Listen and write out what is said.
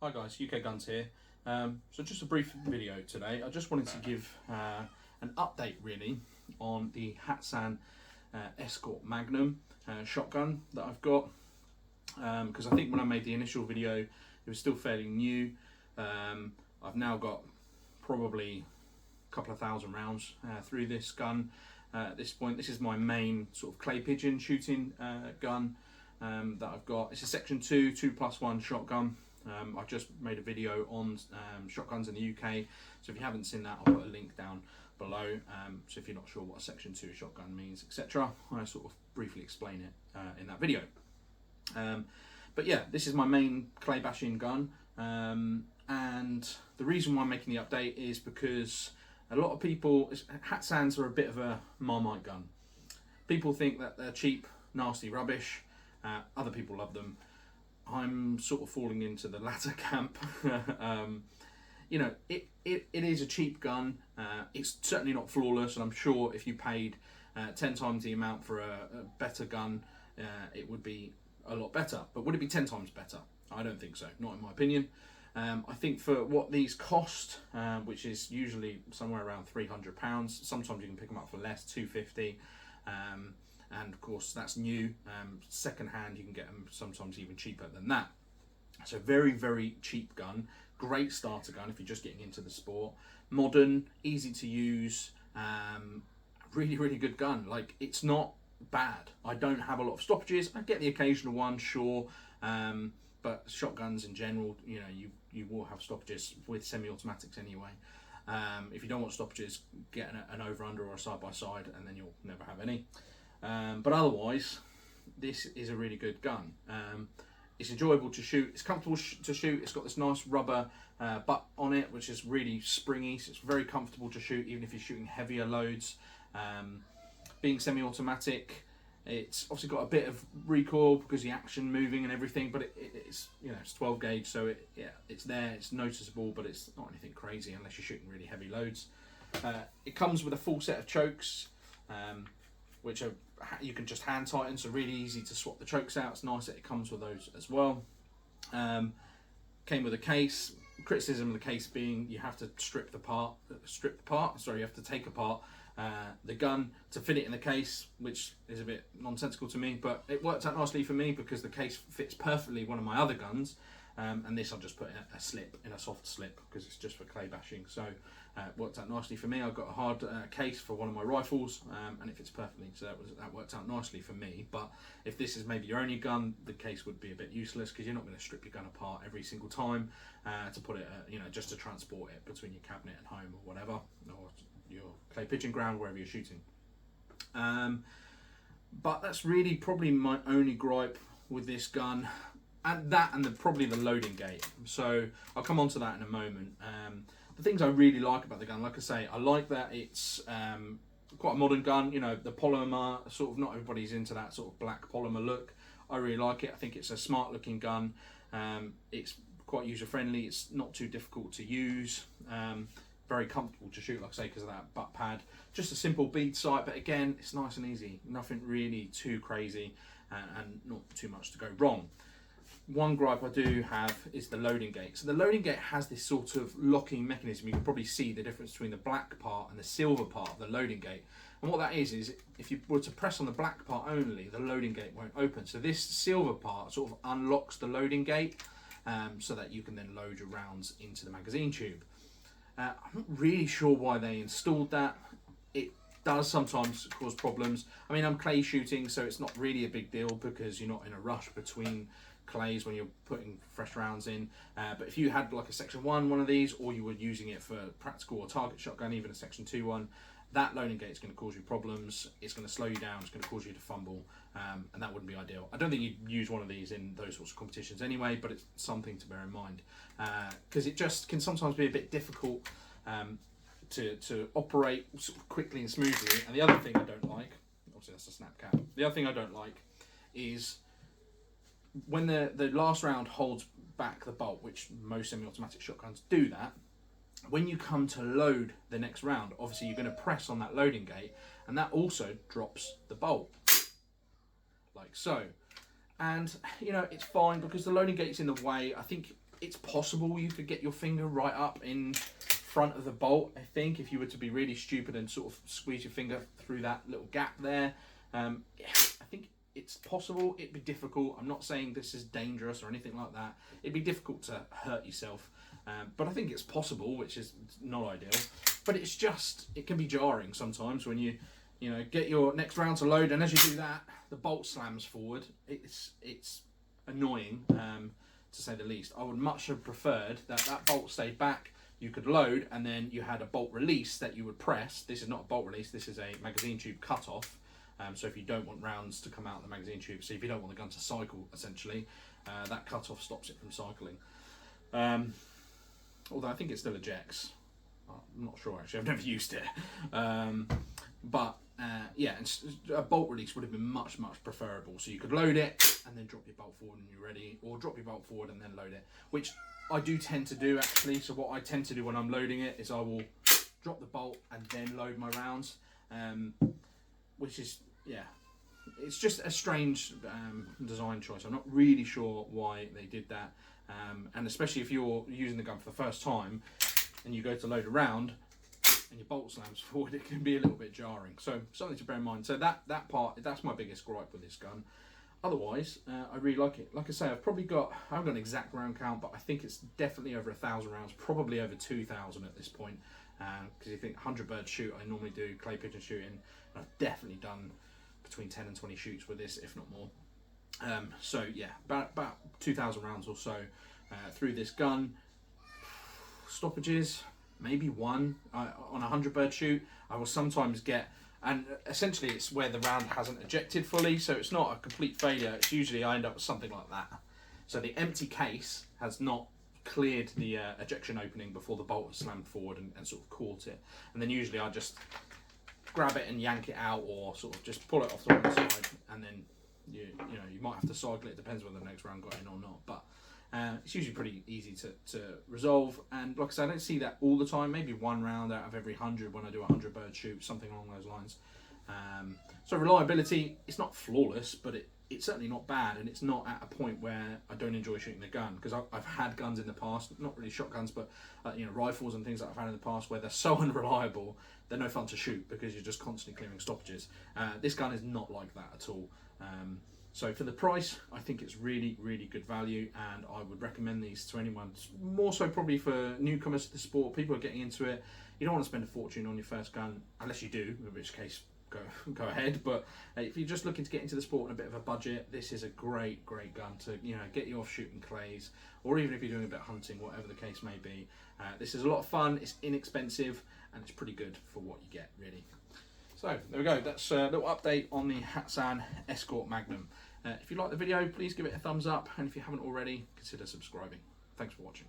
Hi guys, UK Guns here. So just a brief video today. I just wanted to give an update really on the Hatsan Escort Magnum shotgun that I've got, because I think when I made the initial video it was still fairly new. I've now got probably a couple of thousand rounds through this gun at this point. This is my main sort of clay pigeon shooting gun that I've got. It's a section 2 2+1 shotgun. I just made a video on shotguns in the UK, so if you haven't seen that, I'll put a link down below. So if you're not sure what a section 2 shotgun means, etc., I sort of briefly explain it in that video. But yeah, this is my main clay bashing gun, and the reason why I'm making the update is because a lot of people, Hatsans are a bit of a Marmite gun. People think that they're cheap, nasty rubbish. Other people love them. I'm sort of falling into the latter camp. You know, it is a cheap gun. It's certainly not flawless, and I'm sure if you paid 10 times the amount for a better gun, it would be a lot better. But would it be 10 times better? I don't think so, not in my opinion. I think for what these cost, which is usually somewhere around £300, sometimes you can pick them up for less, £250. And of course that's new. Second hand you can get them sometimes even cheaper than that. So very, very cheap gun, great starter gun if you're just getting into the sport. Modern, easy to use, really, really good gun. Like, it's not bad. I don't have a lot of stoppages. I get the occasional one, sure, but shotguns in general, you know, you will have stoppages with semi-automatics anyway. If you don't want stoppages, get an over-under or a side-by-side, and then you'll never have any. But otherwise, this is a really good gun. It's enjoyable to shoot, it's comfortable to shoot, it's got this nice rubber butt on it, which is really springy, so it's very comfortable to shoot even if you're shooting heavier loads. Being semi-automatic, it's obviously got a bit of recoil because the action moving and everything, but it's, you know, it's 12 gauge, so it's there, it's noticeable, but it's not anything crazy unless you're shooting really heavy loads. It comes with a full set of chokes, which are, you can just hand tighten, so really easy to swap the chokes out. It's nice that it comes with those as well. Came with a case. Criticism of the case being you have to you have to take apart the gun to fit it in the case, which is a bit nonsensical to me, but it worked out nicely for me because the case fits perfectly one of my other guns, and this I'll just put in a soft slip because it's just for clay bashing, so it worked out nicely for me. I've got a hard case for one of my rifles, and it fits perfectly, so that worked out nicely for me. But if this is maybe your only gun, the case would be a bit useless because you're not going to strip your gun apart every single time to put it, you know, just to transport it between your cabinet and home or whatever, or your clay pigeon ground, wherever you're shooting. But that's really probably my only gripe with this gun, and probably the loading gate. So I'll come on to that in a moment. The things I really like about the gun, like I say, I like that it's quite a modern gun. You know, the polymer, sort of, not everybody's into that sort of black polymer look. I really like it. I think it's a smart looking gun. It's quite user friendly. It's not too difficult to use. Very comfortable to shoot, like I say, because of that butt pad. Just a simple bead sight, but again, it's nice and easy. Nothing really too crazy, and not too much to go wrong. One gripe I do have is the loading gate. So the loading gate has this sort of locking mechanism. You can probably see the difference between the black part and the silver part of the loading gate. And what that is if you were to press on the black part only, the loading gate won't open. So this silver part sort of unlocks the loading gate, so that you can then load your rounds into the magazine tube. I'm not really sure why they installed that. It does sometimes cause problems. I mean, I'm clay shooting, so it's not really a big deal because you're not in a rush between clays when you're putting fresh rounds in. But if you had like a section 1 one of these, or you were using it for practical or target shotgun, even a section 2 one, that loading gate is going to cause you problems. It's going to slow you down. It's going to cause you to fumble, and that wouldn't be ideal. I don't think you'd use one of these in those sorts of competitions anyway, but it's something to bear in mind because it just can sometimes be a bit difficult to operate sort of quickly and smoothly. And the other thing I don't like, obviously that's a snap cap. The other thing I don't like is when the last round holds back the bolt, which most semi-automatic shotguns do that. When you come to load the next round, obviously you're going to press on that loading gate, and that also drops the bolt, like so. And you know, it's fine because the loading gate's in the way. I think It's possible you could get your finger right up in front of the bolt, I think, if you were to be really stupid and sort of squeeze your finger through that little gap there. I think it's possible. It'd be difficult. I'm not saying this is dangerous or anything like that. It'd be difficult to hurt yourself, but I think it's possible, which is not ideal. But it's just, it can be jarring sometimes when you get your next round to load, and as you do that, the bolt slams forward. It's annoying, to say the least. I would much have preferred that bolt stayed back, you could load, and then you had a bolt release that you would press. This is not a bolt release, this is a magazine tube cut-off. So if you don't want rounds to come out of the magazine tube, so if you don't want the gun to cycle, essentially, that cut-off stops it from cycling. Although I think it still ejects. I'm not sure, actually, I've never used it. Yeah, a bolt release would have been much preferable. So you could load it and then drop your bolt forward when you're ready, or drop your bolt forward and then load it, which I do tend to do, actually. So what I tend to do when I'm loading it is I will drop the bolt and then load my rounds, which is, yeah, it's just a strange design choice. I'm not really sure why they did that, and especially if you're using the gun for the first time and you go to load a round and your bolt slams forward, it can be a little bit jarring. So something to bear in mind. So that part, that's my biggest gripe with this gun. Otherwise, I really like it. Like I say, I haven't got an exact round count, but I think it's definitely over 1,000 rounds, probably over 2,000 at this point. Because you think 100 bird shoot, I normally do clay pigeon shooting, and I've definitely done between 10 and 20 shoots with this, if not more. So yeah, about 2,000 rounds or so through this gun. Stoppages, maybe one on a 100 bird shoot. I will sometimes get, and essentially it's where the round hasn't ejected fully, so it's not a complete failure. It's usually I end up with something like that. So the empty case has not cleared the ejection opening before the bolt has slammed forward and sort of caught it, and then usually I just grab it and yank it out, or sort of just pull it off the one side, and then you might have to cycle it. Depends whether the next round got in or not, but it's usually pretty easy to resolve. And like I said, I don't see that all the time. Maybe one round out of every 100 when I do a 100 bird shoot, something along those lines. So reliability, it's not flawless, but it's certainly not bad, and it's not at a point where I don't enjoy shooting the gun, because I've had guns in the past, not really shotguns, but rifles and things that I've had in the past where they're so unreliable, they're no fun to shoot because you're just constantly clearing stoppages. This gun is not like that at all. So for the price, I think it's really good value, and I would recommend these to anyone. More so probably for newcomers to the sport, people are getting into it. You don't want to spend a fortune on your first gun, unless you do, in which case go ahead. But if you're just looking to get into the sport on a bit of a budget, this is a great gun to get you off shooting clays, or even if you're doing a bit of hunting, whatever the case may be. This is a lot of fun, it's inexpensive, and it's pretty good for what you get, really. So there we go, that's a little update on the Hatsan Escort Magnum. If you like the video, please give it a thumbs up, and if you haven't already, consider subscribing. Thanks for watching.